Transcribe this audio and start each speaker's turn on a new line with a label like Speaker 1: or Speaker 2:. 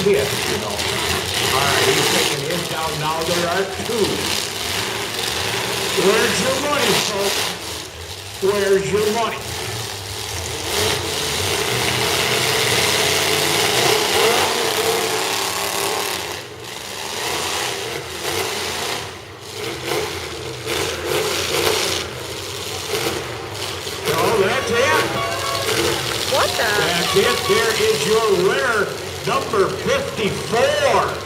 Speaker 1: kid, you know. All right, he's taking him down. Now there are two. Where's your money, folks? Where's your money? Oh, that's it.
Speaker 2: What the?
Speaker 1: That's it. There is your winner, number 54.